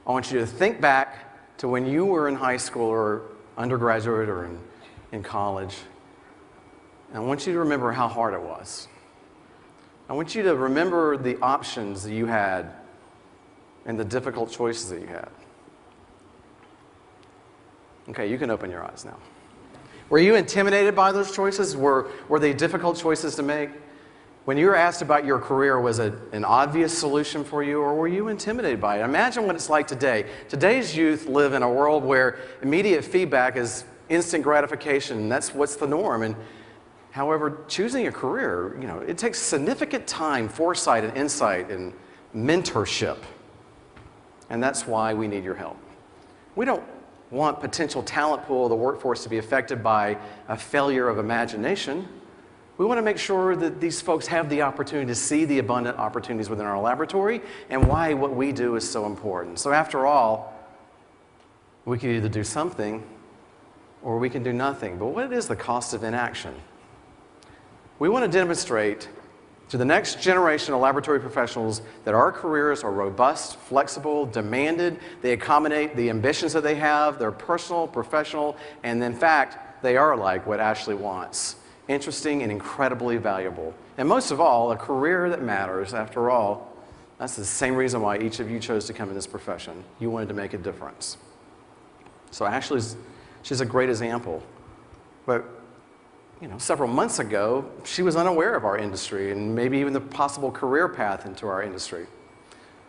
I want you to think back to when you were in high school or undergraduate or in college. And I want you to remember how hard it was. I want you to remember the options that you had and the difficult choices that you had. Okay, you can open your eyes now. Were you intimidated by those choices? Were they difficult choices to make? When you were asked about your career, was it an obvious solution for you, or were you intimidated by it? Imagine what it's like today. Today's youth live in a world where immediate feedback is instant gratification, and that's what's the norm. And however, choosing a career, it takes significant time, foresight, and insight, and mentorship. And that's why we need your help. We don't want potential talent pool of the workforce to be affected by a failure of imagination. We want to make sure that these folks have the opportunity to see the abundant opportunities within our laboratory and why what we do is so important. So after all, we can either do something or we can do nothing. But what is the cost of inaction? We want to demonstrate to the next generation of laboratory professionals that our careers are robust, flexible, demanded, they accommodate the ambitions that they have, they're personal, professional, and in fact, they are like what Ashley wants. Interesting and incredibly valuable. And most of all, a career that matters. After all, that's the same reason why each of you chose to come in this profession. You wanted to make a difference. So she's a great example. But several months ago, she was unaware of our industry and maybe even the possible career path into our industry.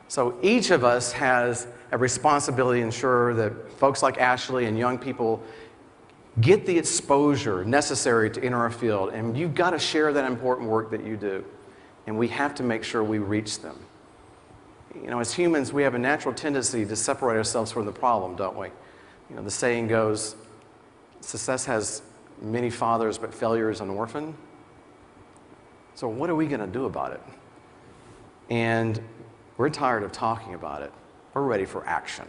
So each of us has a responsibility to ensure that folks like Ashley and young people get the exposure necessary to enter our field, and you've got to share that important work that you do. And we have to make sure we reach them. As humans, we have a natural tendency to separate ourselves from the problem, don't we? The saying goes, success has many fathers, but failure is an orphan. So what are we going to do about it? And we're tired of talking about it. We're ready for action.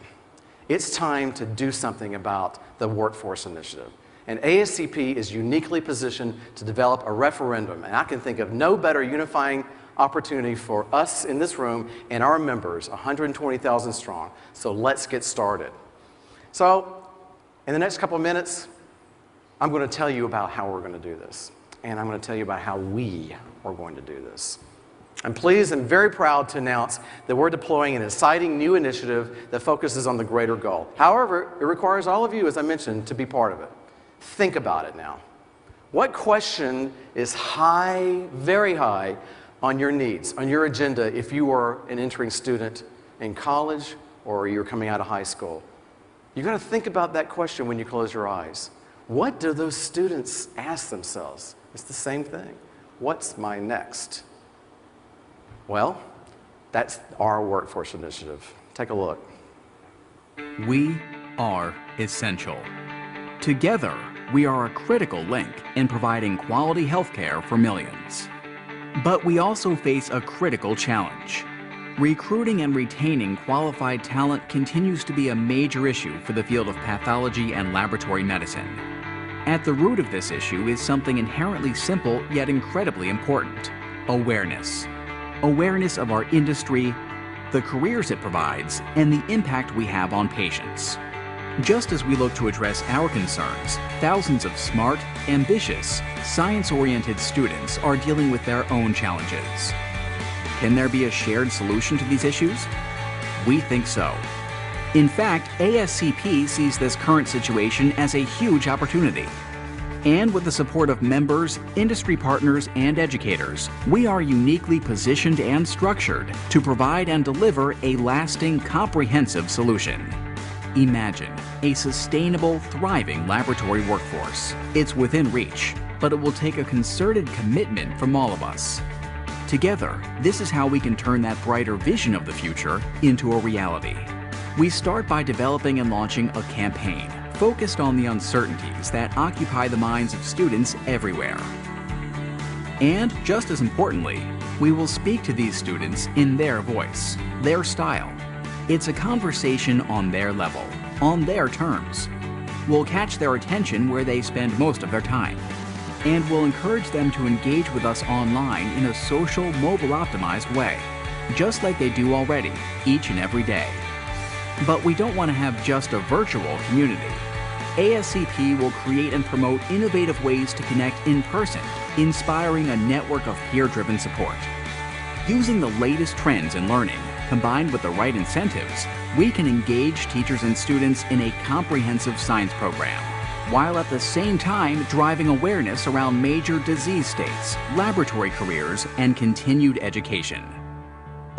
It's time to do something about the workforce initiative. And ASCP is uniquely positioned to develop a referendum. And I can think of no better unifying opportunity for us in this room and our members, 120,000 strong. So let's get started. So in the next couple of minutes, I'm going to tell you about how we're going to do this. And I'm going to tell you about how we are going to do this. I'm pleased and very proud to announce that we're deploying an exciting new initiative that focuses on the greater goal. However, it requires all of you, as I mentioned, to be part of it. Think about it now. What question is high, very high, on your needs, on your agenda if you are an entering student in college or you're coming out of high school? You're going to think about that question when you close your eyes. What do those students ask themselves? It's the same thing. What's my next? Well, that's our workforce initiative. Take a look. We are essential. Together, we are a critical link in providing quality healthcare for millions. But we also face a critical challenge. Recruiting and retaining qualified talent continues to be a major issue for the field of pathology and laboratory medicine. At the root of this issue is something inherently simple yet incredibly important: awareness. Awareness of our industry, the careers it provides, and the impact we have on patients. Just as we look to address our concerns, thousands of smart, ambitious, science-oriented students are dealing with their own challenges. Can there be a shared solution to these issues? We think so. In fact, ASCP sees this current situation as a huge opportunity. And with the support of members, industry partners, and educators, we are uniquely positioned and structured to provide and deliver a lasting, comprehensive solution. Imagine a sustainable, thriving laboratory workforce. It's within reach, but it will take a concerted commitment from all of us. Together, this is how we can turn that brighter vision of the future into a reality. We start by developing and launching a campaign focused on the uncertainties that occupy the minds of students everywhere. And just as importantly, we will speak to these students in their voice, their style. It's a conversation on their level, on their terms. We'll catch their attention where they spend most of their time, and we'll encourage them to engage with us online in a social, mobile-optimized way, just like they do already, each and every day. But we don't want to have just a virtual community. ASCP will create and promote innovative ways to connect in person, inspiring a network of peer-driven support. Using the latest trends in learning, combined with the right incentives, we can engage teachers and students in a comprehensive science program, while at the same time driving awareness around major disease states, laboratory careers, and continued education.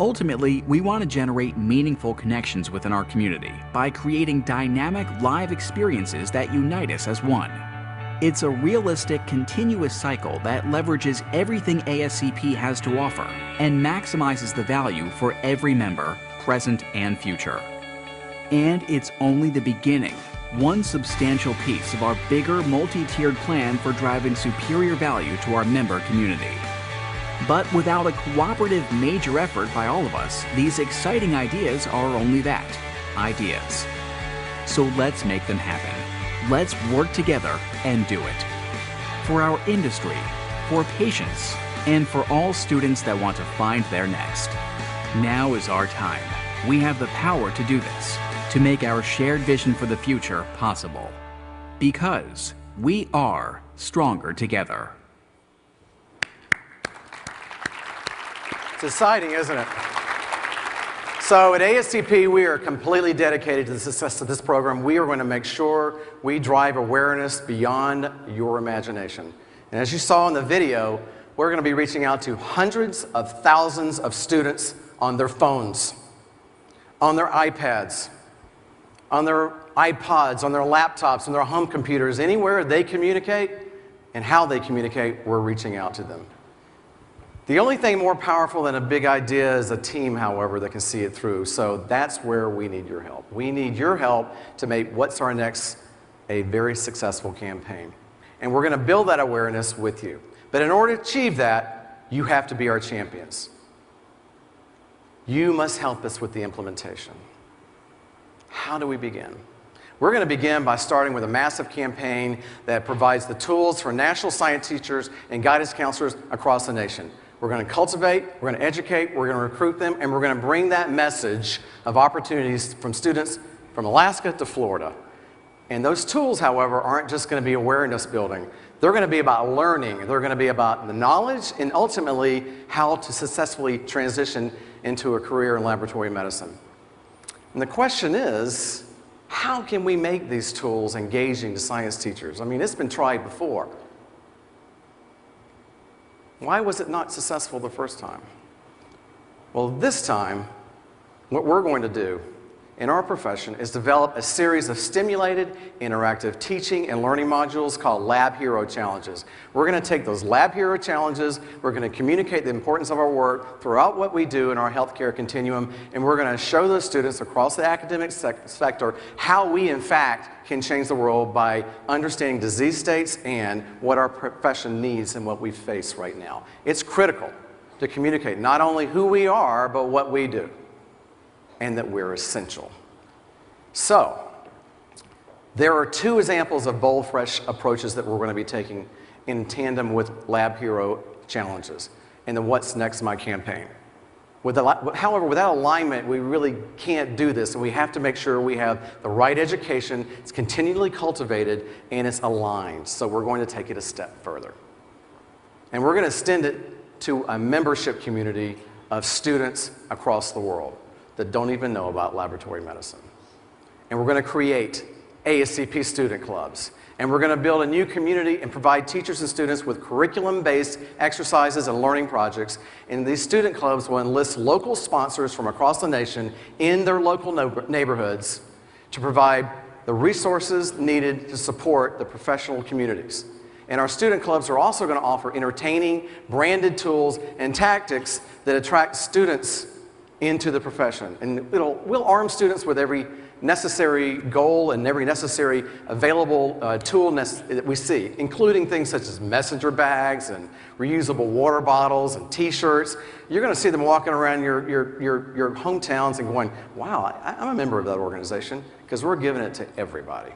Ultimately, we want to generate meaningful connections within our community by creating dynamic live experiences that unite us as one. It's a realistic, continuous cycle that leverages everything ASCP has to offer and maximizes the value for every member, present and future. And it's only the beginning, one substantial piece of our bigger multi-tiered plan for driving superior value to our member community. But without a cooperative major effort by all of us, these exciting ideas are only that, ideas. So let's make them happen. Let's work together and do it. For our industry, for patients, and for all students that want to find their next. Now is our time. We have the power to do this, to make our shared vision for the future possible. Because we are stronger together. It's exciting, isn't it? So at ASCP, we are completely dedicated to the success of this program. We are going to make sure we drive awareness beyond your imagination. And as you saw in the video, we're going to be reaching out to hundreds of thousands of students on their phones, on their iPads, on their iPods, on their laptops, on their home computers, anywhere they communicate and how they communicate, we're reaching out to them. The only thing more powerful than a big idea is a team, however, that can see it through. So that's where we need your help. We need your help to make What's Our Next a very successful campaign. And we're going to build that awareness with you. But in order to achieve that, you have to be our champions. You must help us with the implementation. How do we begin? We're going to begin by starting with a massive campaign that provides the tools for national science teachers and guidance counselors across the nation. We're going to cultivate, we're going to educate, we're going to recruit them, and we're going to bring that message of opportunities from students from Alaska to Florida. And those tools, however, aren't just going to be awareness building. They're going to be about learning. They're going to be about the knowledge and ultimately how to successfully transition into a career in laboratory medicine. And the question is, how can we make these tools engaging to science teachers? I mean, it's been tried before. Why was it not successful the first time? Well, this time, what we're going to do in our profession is develop a series of stimulated, interactive teaching and learning modules called Lab Hero Challenges. We're going to take those Lab Hero Challenges, we're going to communicate the importance of our work throughout what we do in our healthcare continuum, and we're going to show those students across the academic sector how we, in fact, can change the world by understanding disease states and what our profession needs and what we face right now. It's critical to communicate not only who we are, but what we do, and that we're essential. So, there are two examples of bold, fresh approaches that we're going to be taking in tandem with Lab Hero Challenges and the What's Next My campaign. However, without alignment, we really can't do this, and we have to make sure we have the right education, it's continually cultivated, and it's aligned. So we're going to take it a step further. And we're going to extend it to a membership community of students across the world that don't even know about laboratory medicine. And we're going to create ASCP Student Clubs. And we're going to build a new community and provide teachers and students with curriculum-based exercises and learning projects. And these student clubs will enlist local sponsors from across the nation in their local neighborhoods to provide the resources needed to support the professional communities. And our student clubs are also going to offer entertaining, branded tools and tactics that attract students into the profession. And we'll arm students with every necessary goal and every necessary available tool that we see, including things such as messenger bags and reusable water bottles and t-shirts. You're going to see them walking around your hometowns and going, wow, I'm a member of that organization, because we're giving it to everybody.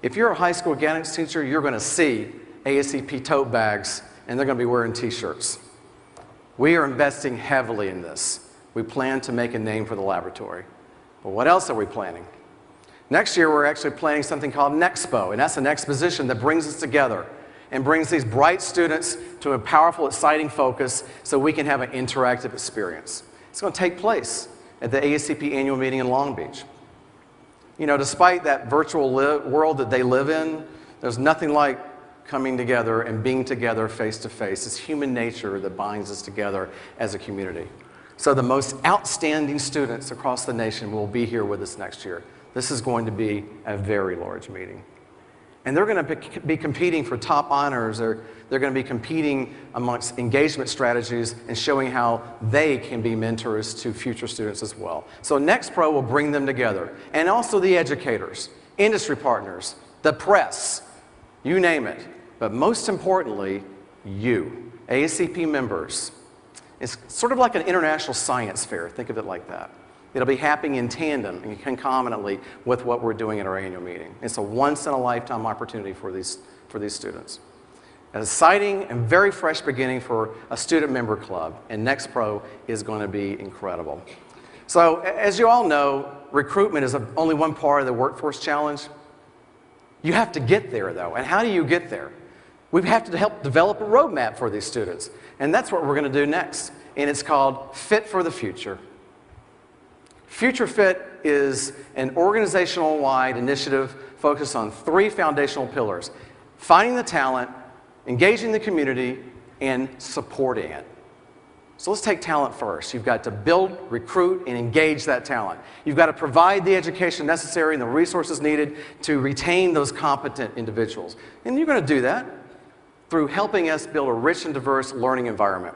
If you're a high school organics teacher, you're going to see ASCP tote bags, and they're going to be wearing t-shirts. We are investing heavily in this. We plan to make a name for the laboratory. Well, what else are we planning? Next year, we're actually planning something called NEXTPO, and that's an exposition that brings us together and brings these bright students to a powerful, exciting focus so we can have an interactive experience. It's going to take place at the ASCP annual meeting in Long Beach. You know, despite that virtual world that they live in, there's nothing like coming together and being together face to face. It's human nature that binds us together as a community. So the most outstanding students across the nation will be here with us next year. This is going to be a very large meeting. And they're going to be competing for top honors, or they're going to be competing amongst engagement strategies and showing how they can be mentors to future students as well. So NEXTPO will bring them together, and also the educators, industry partners, the press, you name it. But most importantly, you, ASCP members. It's sort of like an international science fair. Think of it like that. It'll be happening in tandem and concomitantly with what we're doing at our annual meeting. It's a once-in-a-lifetime opportunity for these students. An exciting and very fresh beginning for a student member club, and NEXTPO is going to be incredible. So, as you all know, recruitment is only one part of the workforce challenge. You have to get there, though. And how do you get there? We have to help develop a roadmap for these students. And that's what we're going to do next. And it's called Fit for the Future. Future Fit is an organizational-wide initiative focused on 3 foundational pillars: finding the talent, engaging the community, and supporting it. So let's take talent first. You've got to build, recruit, and engage that talent. You've got to provide the education necessary and the resources needed to retain those competent individuals. And you're going to do that through helping us build a rich and diverse learning environment.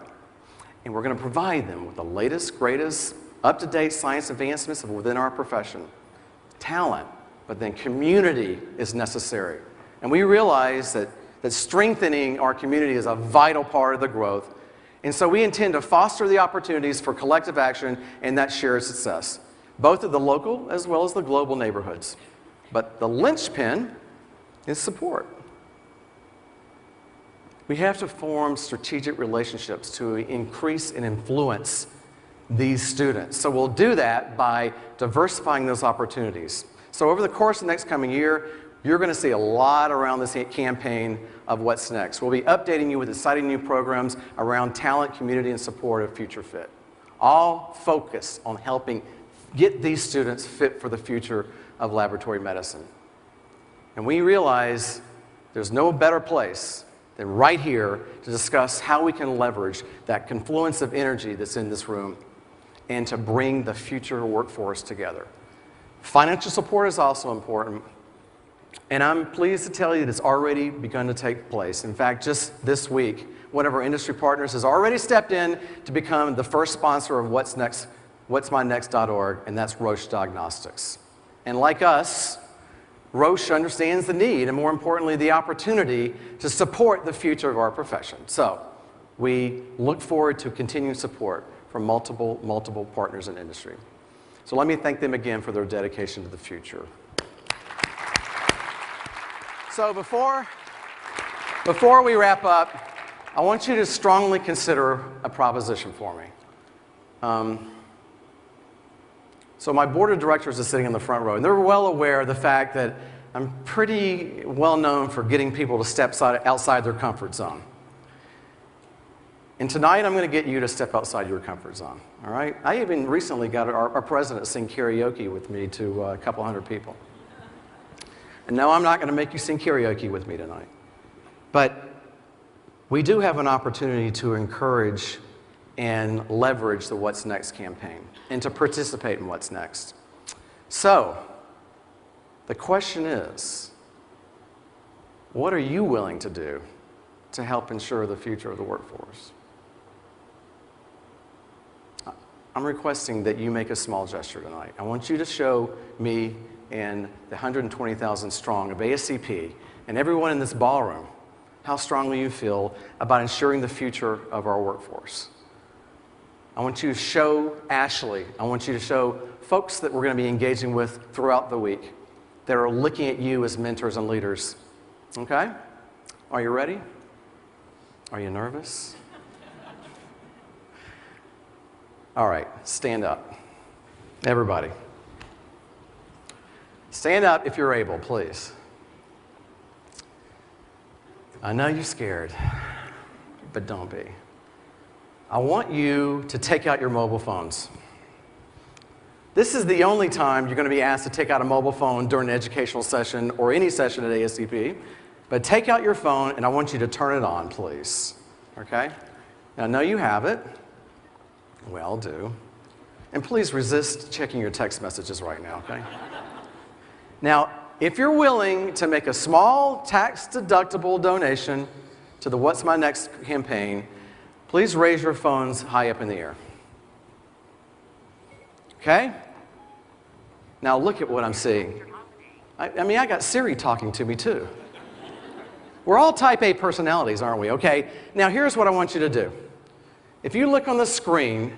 And we're going to provide them with the latest, greatest, up-to-date science advancements within our profession. Talent, but then community is necessary. And we realize that strengthening our community is a vital part of the growth. And so we intend to foster the opportunities for collective action and that shared success, both at the local as well as the global neighborhoods. But the linchpin is support. We have to form strategic relationships to increase and influence these students. So we'll do that by diversifying those opportunities. So over the course of the next coming year, you're going to see a lot around this campaign of What's Next. We'll be updating you with exciting new programs around talent, community, and support of Future Fit, all focused on helping get these students fit for the future of laboratory medicine. And we realize there's no better place than right here to discuss how we can leverage that confluence of energy that's in this room and to bring the future workforce together. Financial support is also important. And I'm pleased to tell you that it's already begun to take place. In fact, just this week, one of our industry partners has already stepped in to become the first sponsor of whatsmynext.org, and that's Roche Diagnostics. And like us, Roche understands the need and, more importantly, the opportunity to support the future of our profession. So we look forward to continued support from multiple partners in industry. So let me thank them again for their dedication to the future. So before we wrap up, I want you to strongly consider a proposition for me. So my board of directors is sitting in the front row, and they're well aware of the fact that I'm pretty well known for getting people to step outside their comfort zone. And tonight I'm going to get you to step outside your comfort zone, all right? I even recently got our president to sing karaoke with me to a couple hundred people. And no, I'm not going to make you sing karaoke with me tonight. But we do have an opportunity to encourage and leverage the What's Next campaign and to participate in What's Next. So, the question is, what are you willing to do to help ensure the future of the workforce? I'm requesting that you make a small gesture tonight. I want you to show me and the 120,000 strong of ASCP and everyone in this ballroom how strongly you feel about ensuring the future of our workforce. I want you to show Ashley, I want you to show folks that we're going to be engaging with throughout the week that are looking at you as mentors and leaders. Okay? Are you ready? Are you nervous? All right, stand up. Everybody. Stand up if you're able, please. I know you're scared, but don't be. I want you to take out your mobile phones. This is the only time you're going to be asked to take out a mobile phone during an educational session or any session at ASCP. But take out your phone, and I want you to turn it on, please. Okay? Now, I know you have it. Well, do. And please resist checking your text messages right now, okay? Now, if you're willing to make a small tax-deductible donation to the What's My Next campaign, please raise your phones high up in the air. Okay? Now look at what I'm seeing. I mean, I got Siri talking to me too. We're all type A personalities, aren't we? Okay, now here's what I want you to do. If you look on the screen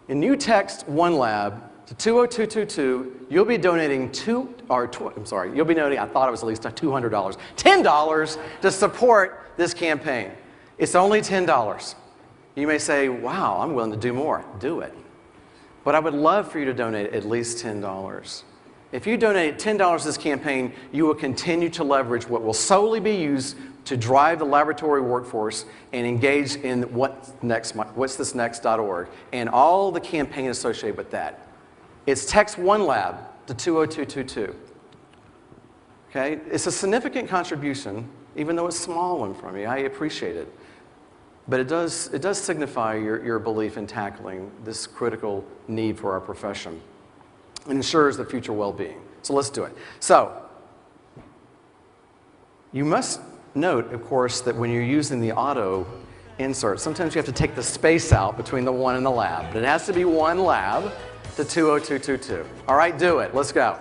and you text ONELAB to 20222, you'll be donating you'll be donating, I thought it was at least $200, $10 to support this campaign. It's only $10. You may say, wow, I'm willing to do more. Do it. But I would love for you to donate at least $10. If you donate $10 to this campaign, you will continue to leverage what will solely be used to drive the laboratory workforce and engage in what'sthisnext.org and all the campaign associated with that. It's text ONELAB to 20222. Okay? It's a significant contribution, even though it's a small one from you. I appreciate it. But it does signify your belief in tackling this critical need for our profession and ensures the future well-being. So let's do it. So you must note, of course, that when you're using the auto insert, sometimes you have to take the space out between the one and the lab. But it has to be ONELAB to 20222. All right, do it. Let's go.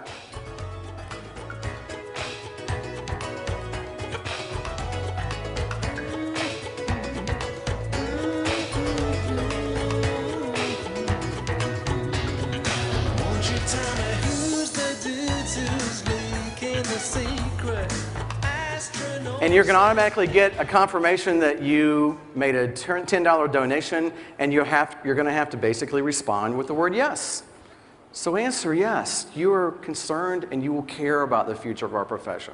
And you're going to automatically get a confirmation that you made a $10 donation, and you're going to have to basically respond with the word yes. So answer yes. You are concerned and you will care about the future of our profession.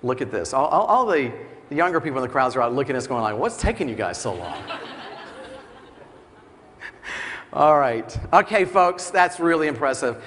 Look at this. All the younger people in the crowds are out looking at us going like, what's taking you guys so long? All right. Okay, folks, that's really impressive.